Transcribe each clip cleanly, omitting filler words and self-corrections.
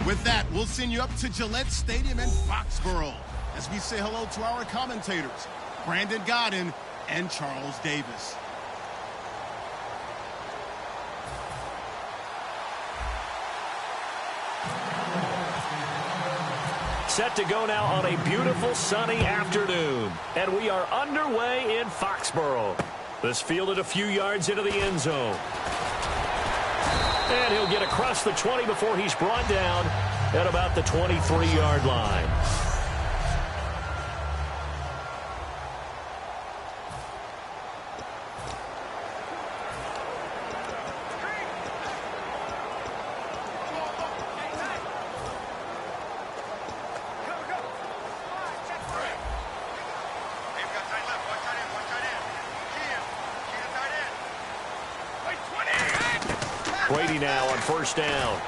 With that, we'll send you up to Gillette Stadium in Foxborough as we say hello to our commentators, Brandon Godden and Charles Davis. Set to go now on a beautiful sunny afternoon. And we are underway in Foxborough. This fielded a few yards into the end zone. And he'll get across the 20 before he's brought down at about the 23-yard line. Brady now on first down.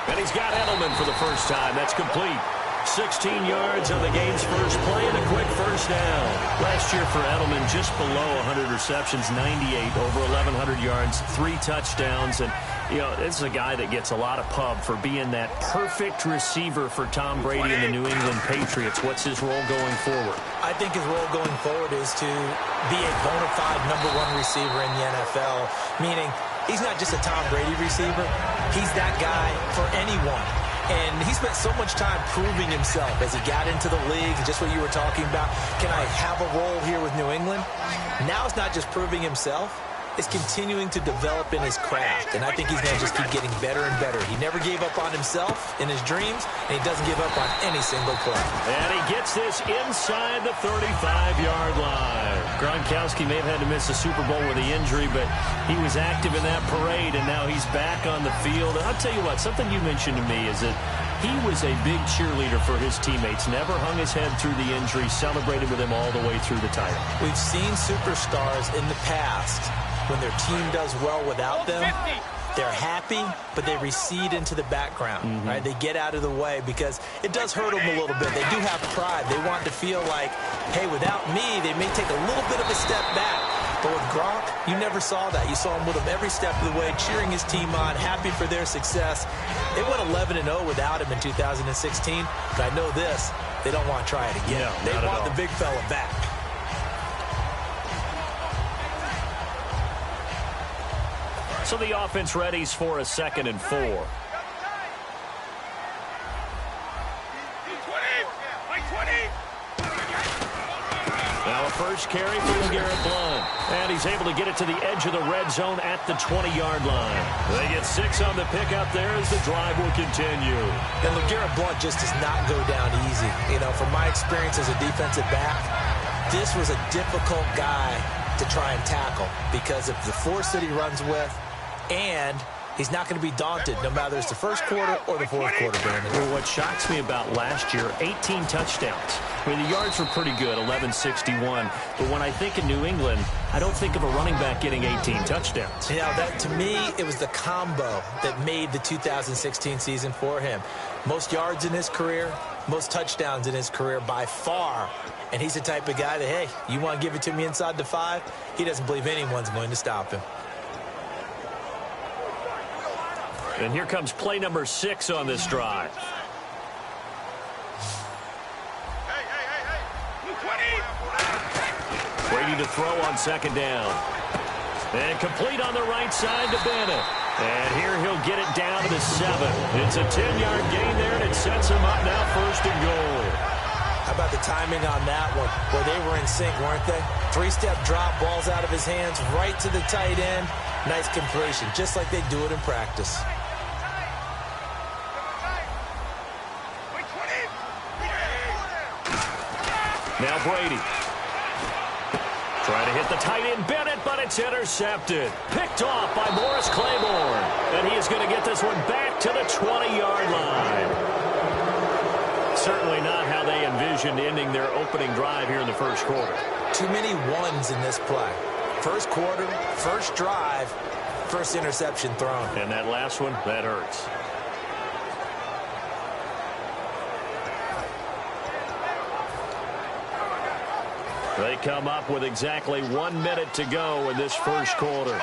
And he's got Edelman for the first time. That's complete. 16 yards on the game's first play and a quick first down. Last year for Edelman, just below 100 receptions, 98, over 1,100 yards, 3 touchdowns. And, you know, this is a guy that gets a lot of pub for being that perfect receiver for Tom Brady and the New England Patriots. What's his role going forward? I think his role going forward is to be a bona fide #1 receiver in the NFL, meaning he's not just a Tom Brady receiver. He's that guy for anyone. And he spent so much time proving himself as he got into the league, just what you were talking about. Can I have a role here with New England? Now it's not just proving himself. It's continuing to develop in his craft. And I think he's going to just keep getting better and better. He never gave up on himself in his dreams, and he doesn't give up on any single play. And he gets this inside the 35-yard line. Gronkowski may have had to miss the Super Bowl with the injury, but he was active in that parade, and now he's back on the field. And I'll tell you what, something you mentioned to me is that he was a big cheerleader for his teammates, never hung his head through the injury, celebrated with him all the way through the title. We've seen superstars in the past, when their team does well without them, they're happy, but they recede into the background, right? They get out of the way because it does hurt them a little bit. They do have pride. They want to feel like, hey, without me, they may take a little bit of a step back. But with Gronk, you never saw that. You saw him with him every step of the way, cheering his team on, happy for their success. They went 11-0 without him in 2016, but I know this, they don't want to try it again. No, they want the big fella back. So the offense readies for a 2nd and 4. Now a first carry from Garrett Blount. And he's able to get it to the edge of the red zone at the 20-yard line. They get 6 on the pickup there as the drive will continue. And LeGarrette Blount just does not go down easy. You know, from my experience as a defensive back, this was a difficult guy to try and tackle because of the force that he runs with, and he's not going to be daunted no matter it's the first quarter or the fourth quarter, Brandon. Well, what shocks me about last year, 18 touchdowns. I mean, the yards were pretty good, 1161. But when I think of New England, I don't think of a running back getting 18 touchdowns. Yeah, that to me, it was the combo that made the 2016 season for him. Most yards in his career, most touchdowns in his career by far. And he's the type of guy that, hey, you want to give it to me inside the 5? He doesn't believe anyone's going to stop him. And here comes play number 6 on this drive. Brady to throw on 2nd down. And complete on the right side to Bennett. And here he'll get it down to the 7. It's a 10-yard gain there, and it sets him up now 1st and goal. How about the timing on that one? Well, they were in sync, weren't they? 3-step drop, balls out of his hands, right to the tight end. Nice completion, just like they do it in practice. Now Brady. Trying to hit the tight end Bennett, but it's intercepted. Picked off by Morris Claiborne. And he is going to get this one back to the 20-yard line. Certainly not how they envisioned ending their opening drive here in the first quarter. Too many ones in this play. First quarter, first drive, first interception thrown. And that last one, that hurts. They come up with exactly 1 minute to go in this first quarter.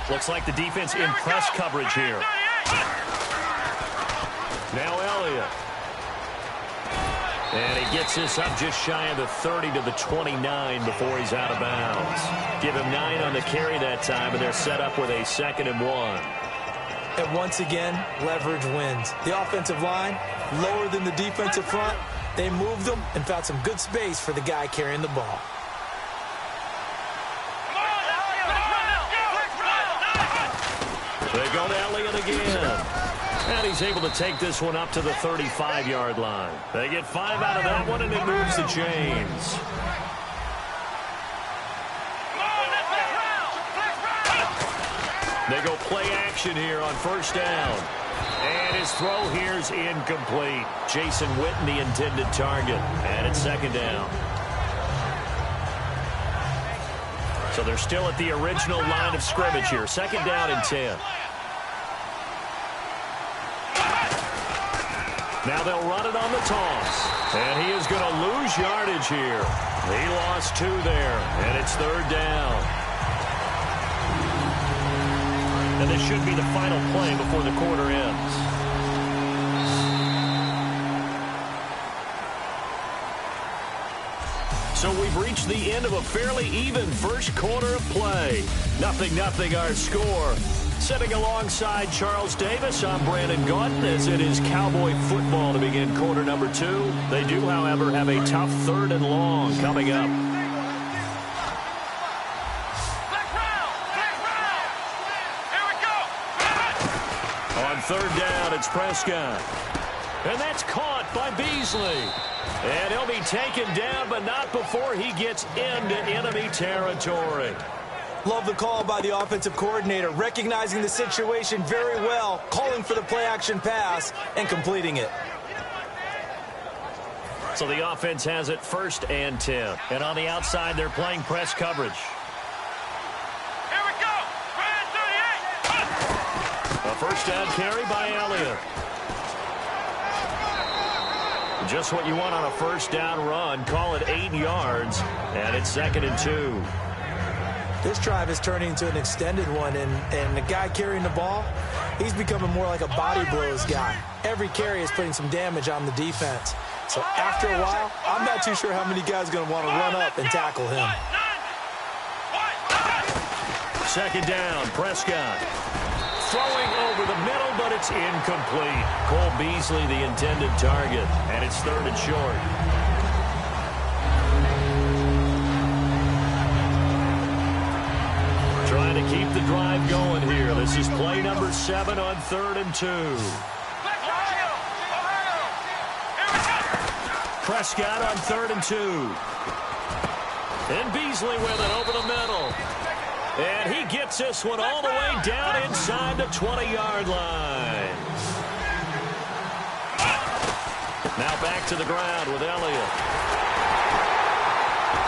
Looks like the defense in press coverage here. Now Elliott. And he gets this up just shy of the 30 to the 29 before he's out of bounds. Give him 9 on the carry that time, and they're set up with a 2nd and 1. And once again, leverage wins. The offensive line, lower than the defensive front. They moved them and found some good space for the guy carrying the ball. They go to Elliott again. And he's able to take this one up to the 35-yard line. They get 5 out of that one, and it moves the chains. They go play action here on 1st down. And his throw here's incomplete. Jason Witten, the intended target. And it's 2nd down. So they're still at the original line of scrimmage here. 2nd down and 10. Now they'll run it on the toss. And he is going to lose yardage here. He lost 2 there. And it's 3rd down. And this should be the final play before the quarter ends. So we've reached the end of a fairly even first quarter of play. 0-0 our score. Sitting alongside Charles Davis, I'm Brandon Gaudin, as it is Cowboy football to begin quarter number 2. They do, however, have a tough 3rd and long coming up. On 3rd down, it's Prescott. And that's caught by Beasley. And he'll be taken down, but not before he gets into enemy territory. Love the call by the offensive coordinator, recognizing the situation very well, calling for the play-action pass, and completing it. So the offense has it 1st and 10. And on the outside, they're playing press coverage. Here we go. Brand 38. A 1st down carry by Elliott. Just what you want on a 1st down run. Call it 8 yards. And it's 2nd and 2. This drive is turning into an extended one, and the guy carrying the ball, he's becoming more like a body blows guy. Every carry is putting some damage on the defense. So after a while, I'm not too sure how many guys are going to want to run up and tackle him. 2nd down, Prescott. Throwing over the middle, but it's incomplete. Cole Beasley, the intended target, and it's 3rd and short. Trying to keep the drive going here. This is play number 7 on 3rd and 2. Prescott on 3rd and 2. And Beasley with it over the middle. And he gets this one all the way down inside the 20-yard line. Now back to the ground with Elliott.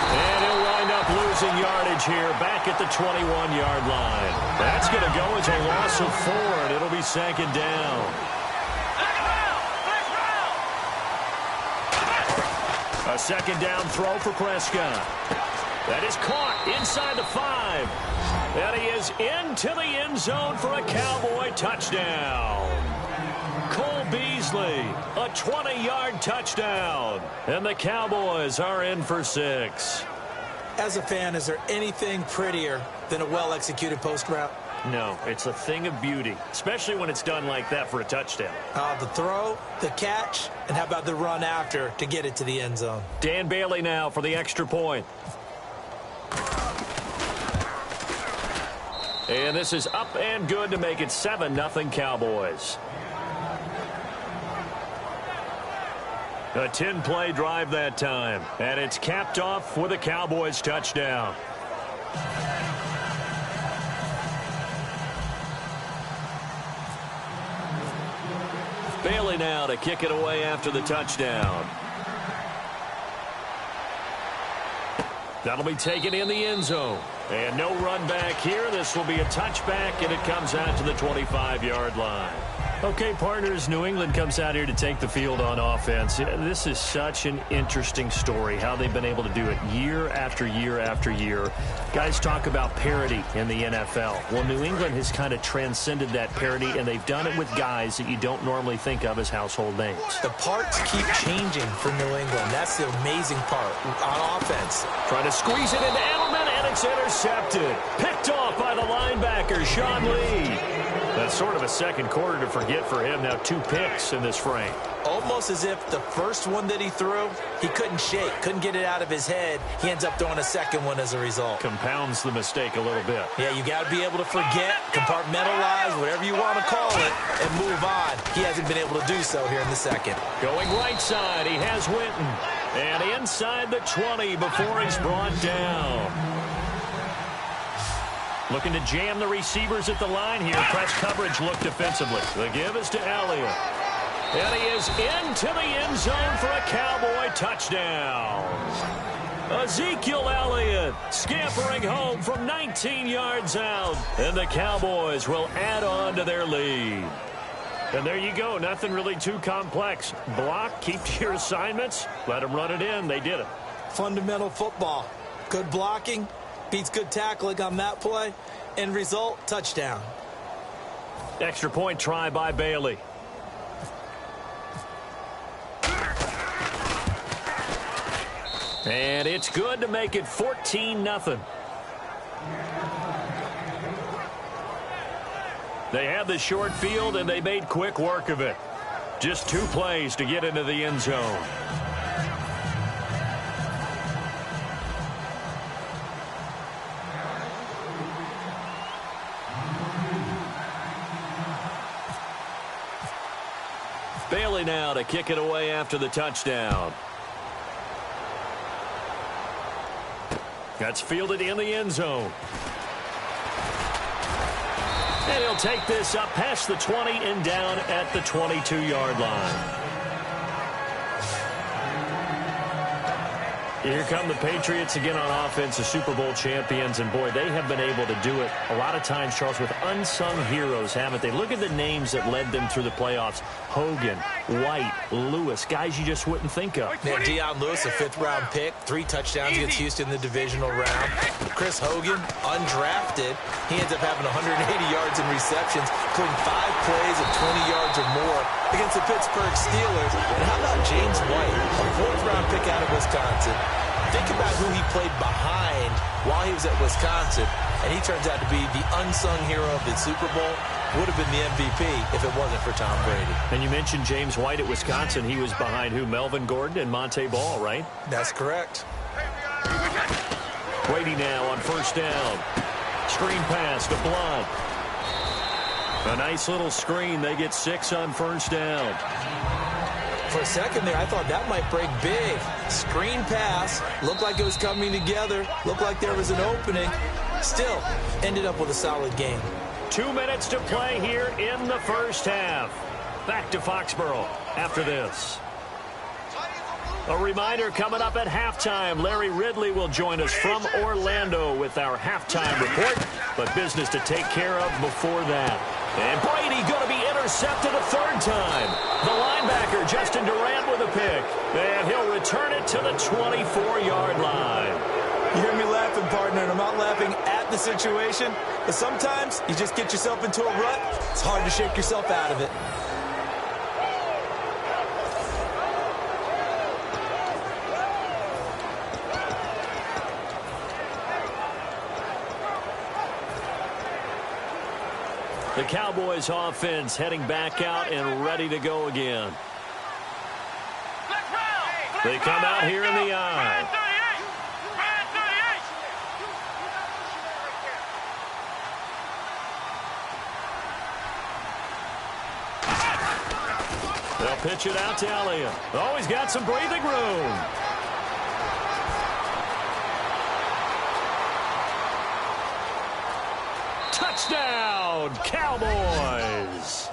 And he'll wind up losing yardage here back at the 21-yard line. That's going to go as a loss of 4, and it'll be 2nd down. A 2nd down throw for Prescott. That is caught inside the 5. And he is into the end zone for a Cowboy touchdown. Cole Beasley, a 20-yard touchdown. And the Cowboys are in for 6. As a fan, is there anything prettier than a well-executed post route? No, it's a thing of beauty, especially when it's done like that for a touchdown. The throw, the catch, and how about the run after to get it to the end zone? Dan Bailey now for the extra point. And this is up and good to make it 7-0 Cowboys. A 10-play drive that time, and it's capped off with a Cowboys touchdown. Bailey now to kick it away after the touchdown. That'll be taken in the end zone. And no run back here. This will be a touchback, and it comes out to the 25-yard line. Okay, partners, New England comes out here to take the field on offense. This is such an interesting story, how they've been able to do it year after year after year. Guys talk about parity in the NFL. Well, New England has kind of transcended that parity, and they've done it with guys that you don't normally think of as household names. The parts keep changing for New England. That's the amazing part on offense. Trying to squeeze it into Edelman, and it's intercepted. Picked off by the linebacker, Sean Lee. That's sort of a second quarter to forget for him. Now 2 picks in this frame. Almost as if the first one that he threw, he couldn't shake, couldn't get it out of his head. He ends up throwing a second one as a result. Compounds the mistake a little bit. Yeah, you got to be able to forget, compartmentalize, whatever you want to call it, and move on. He hasn't been able to do so here in the second. Going right side, he has Winton. And inside the 20 before he's brought down. Looking to jam the receivers at the line here. Press coverage look defensively. The give is to Elliott. And he is into the end zone for a Cowboy touchdown. Ezekiel Elliott scampering home from 19 yards out. And the Cowboys will add on to their lead. And there you go. Nothing really too complex. Block, keep to your assignments, let them run it in. They did it. Fundamental football. Good blocking. Beats good tackling on that play. End result, touchdown. Extra point try by Bailey. And it's good to make it 14-0. They had the short field, and they made quick work of it. Just 2 plays to get into the end zone. Bailey now to kick it away after the touchdown. That's fielded in the end zone. And he'll take this up past the 20 and down at the 22-yard line. Here come the Patriots again on offense, the Super Bowl champions, and boy, they have been able to do it a lot of times, Charles, with unsung heroes, haven't they? Look at the names that led them through the playoffs. Hogan, White, Lewis, guys you just wouldn't think of. Yeah, Deion Lewis, a 5th-round pick, 3 touchdowns against Houston in the divisional round. Chris Hogan, undrafted. He ends up having 180 yards in receptions, including 5 plays of 20 yards or more against the Pittsburgh Steelers. And how about James White, a 4th-round pick out of Wisconsin? Think about who he played behind while he was at Wisconsin, and he turns out to be the unsung hero of the Super Bowl. Would have been the MVP if it wasn't for Tom Brady. And you mentioned James White at Wisconsin. He was behind who? Melvin Gordon and Monte Ball, right? That's correct. Brady now on first down. Screen pass to Blunt. A nice little screen. They get 6 on first down. For a second there, I thought that might break big. Screen pass. Looked like it was coming together. Looked like there was an opening. Still, ended up with a solid game. 2 minutes to play here in the first half. Back to Foxborough after this. A reminder coming up at halftime. Larry Ridley will join us from Orlando with our halftime report. But business to take care of before that. And Brady going to be intercepted a 3rd time. The linebacker, Justin Durant, with a pick. And he'll return it to the 24-yard line. You hear me laughing, partner, and I'm not laughing at the situation. But sometimes you just get yourself into a rut. It's hard to shake yourself out of it. The Cowboys offense heading back out and ready to go again. They come out here in the eye. They'll pitch it out to Elliott. Oh, he's got some breathing room. Touchdown, Cowboys.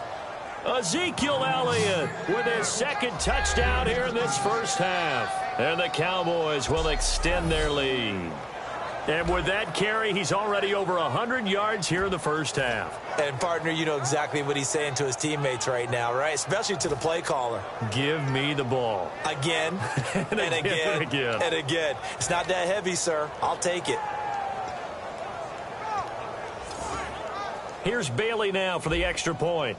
Ezekiel Elliott with his 2nd touchdown here in this first half. And the Cowboys will extend their lead. And with that carry, he's already over 100 yards here in the first half. And, partner, you know exactly what he's saying to his teammates right now, right? Especially to the play caller. Give me the ball. Again, and again, and again. It's not that heavy, sir. I'll take it. Here's Bailey now for the extra point.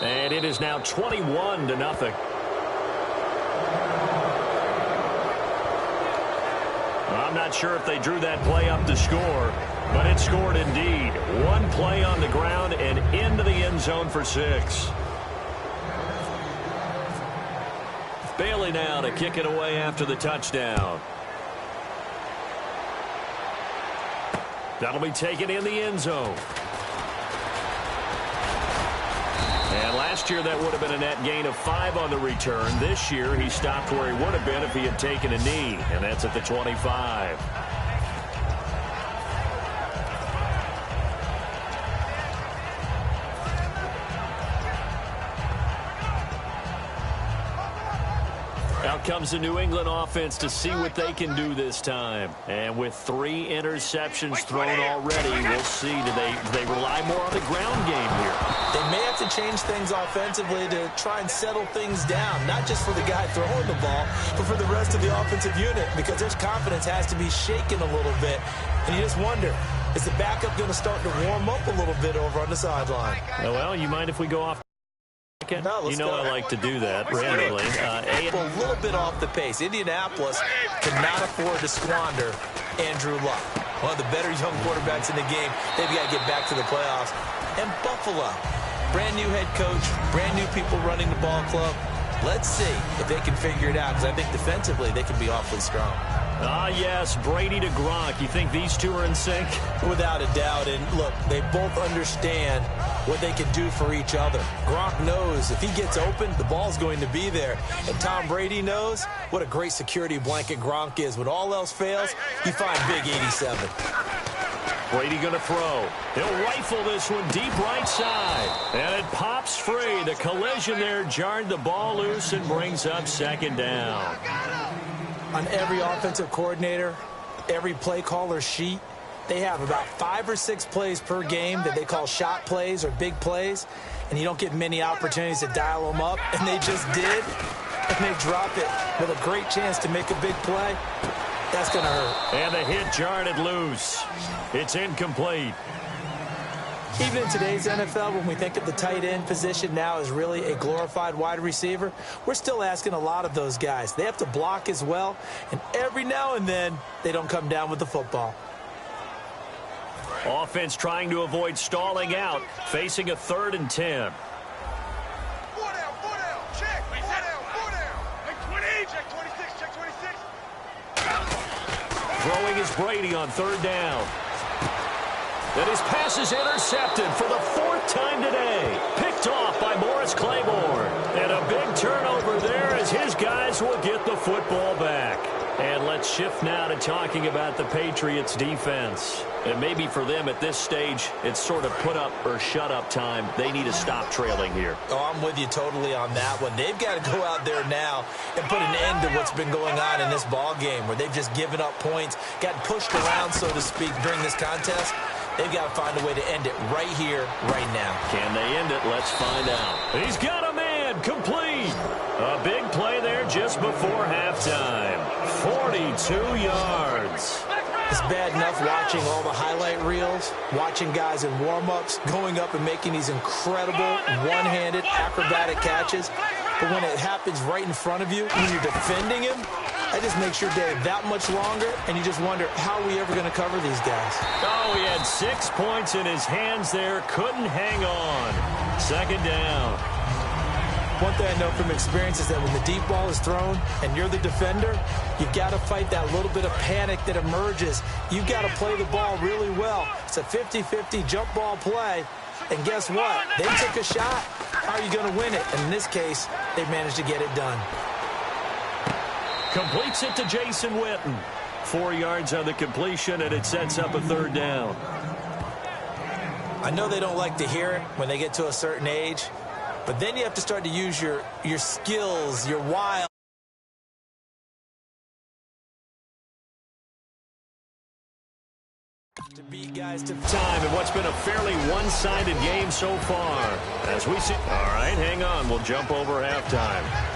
And it is now 21-0. I'm not sure if they drew that play up to score, but it scored indeed. One play on the ground and into the end zone for 6. Bailey now to kick it away after the touchdown. That'll be taken in the end zone. And last year that would have been a net gain of 5 on the return. This year he stopped where he would have been if he had taken a knee, and that's at the 25. Out comes the New England offense to see what they can do this time. And with 3 interceptions thrown already, we'll see. Do they rely more on the ground game here? They may have to change things offensively to try and settle things down, not just for the guy throwing the ball, but for the rest of the offensive unit, because their confidence has to be shaken a little bit. And you just wonder, is the backup going to start to warm up a little bit over on the sideline? Well, you mind if we go off? No, you know I like to do that randomly. A little bit off the pace. Indianapolis cannot afford to squander Andrew Luck, one of the better young quarterbacks in the game. They've got to get back to the playoffs. And Buffalo, brand new head coach, brand new people running the ball club. Let's see if they can figure it out, because I think defensively they can be awfully strong. Ah, yes, Brady to Gronk. You think these two are in sync? Without a doubt. And look, they both understand what they can do for each other. Gronk knows if he gets open, the ball's going to be there. And Tom Brady knows what a great security blanket Gronk is. When all else fails, you find Big 87. Brady going to throw. He'll rifle this one deep right side. And it pops free. The collision there jarred the ball loose and brings up second down. On every offensive coordinator, every play caller sheet, they have about 5 or 6 plays per game that they call shot plays or big plays, and you don't get many opportunities to dial them up, and they just did, and they drop it with a great chance to make a big play. That's going to hurt. And the hit jarred it loose. It's incomplete. Even in today's NFL, when we think of the tight end position now as really a glorified wide receiver, we're still asking a lot of those guys. They have to block as well, and every now and then, they don't come down with the football. Offense trying to avoid stalling out, facing a 3rd and 10. Check 20, check 26, check 26. Throwing is Brady on 3rd down. And his pass is intercepted for the 4th time today. Picked off by Morris Claiborne. And a big turnover there as his guys will get the football back. And let's shift now to talking about the Patriots defense. And maybe for them at this stage, it's sort of put up or shut up time. They need to stop trailing here. Oh, I'm with you totally on that one. They've got to go out there now and put an end to what's been going on in this ball game, where they've just given up points, gotten pushed around, so to speak, during this contest. They've got to find a way to end it right here, right now. Can they end it? Let's find out. He's got a man complete. A big play there just before halftime. 42 yards. It's bad enough watching all the highlight reels, watching guys in warm-ups, going up and making these incredible one-handed acrobatic catches. But when it happens right in front of you, when you're defending him, that just makes your day that much longer, and you just wonder, how are we ever going to cover these guys? Oh, he had 6 points in his hands there. Couldn't hang on. 2nd down. One thing I know from experience is that when the deep ball is thrown and you're the defender, you've got to fight that little bit of panic that emerges. You've got to play the ball really well. It's a 50-50 jump ball play. And guess what? They took a shot. How are you going to win it? And in this case, they managed to get it done. Completes it to Jason Witten. 4 yards on the completion, and it sets up a 3rd down. I know they don't like to hear it when they get to a certain age, but then you have to start to use your skills, your wild. To beat guys to time in what's been a fairly one-sided game so far. As we see. All right, hang on. We'll jump over halftime.